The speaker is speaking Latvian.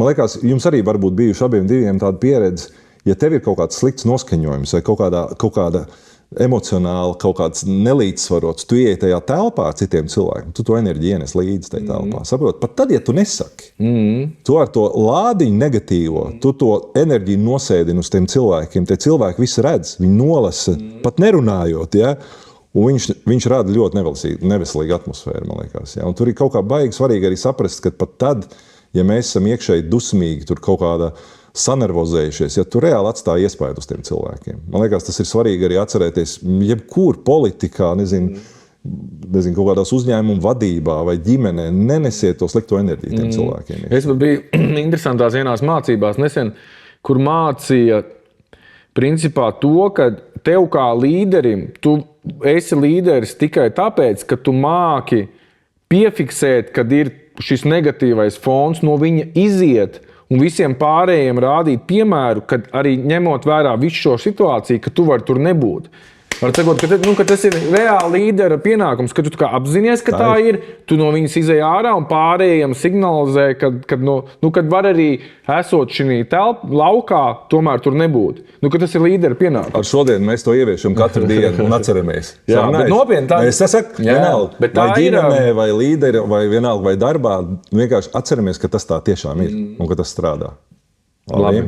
man liekas, jums arī varbūt bijuši abiem diviem tāda pieredze, ja tev ir kaut kāds slikts noskaņojums vai kaut kāda emocionāli kaut kāds nelīdzsvarots, tu ieej tajā telpā ar citiem cilvēkiem, tu to enerģiju ienes līdzi tajā telpā. Saprot? Pat tad, ja tu nesaki, tu ar to lādiņu negatīvo, tu to enerģiju nosēdini uz tiem cilvēkiem, tie cilvēki visi redz, viņi nolasa, pat nerunājot, ja? Un viņš rada ļoti neveselīgu atmosfēru, man liekas. Ja? Un tur ir kaut kā baigi svarīgi arī saprast, ka pat tad, ja mēs esam iekšēji dusmīgi, tur kaut kādā sanervozējušies, ja tu reāli atstāji iespaidu uz tiem cilvēkiem. Man liekas, tas ir svarīgi arī atcerēties, jebkur politikā, nezinu, kaut kādās uzņēmumu vadībā vai ģimenē, nenesiet to slikto enerģiju tiem cilvēkiem. Es biju interesantās vienās mācībās nesen, kur mācīja principā to, ka tev kā līderim, tu esi līderis tikai tāpēc, ka tu māki piefiksēt, kad ir šis negatīvais fons, no viņa iziet, un visiem pārējiem rādīt piemēru, kad arī ņemot vērā visu šo situāciju, ka tu vari tur nebūt. Var sakot, ka tas ir reāli līdera pienākums, ka tu kā apzinies, ka tā ir, tu no viņas izej ārā un pārējiem signalizē, kad var arī esot šī laukā, tomēr tur nebūt. Ka tas ir līdera pienākums. Ar šodien mēs to ieviešam katru dienu un atceramies. Jā, bet nopietni tā. Es saku, vienalga, vai ģimenē, vai līderi, vai vienalga, vai darbā, vienkārši atceramies, ka tas tā tiešām ir un ka tas strādā. Labi.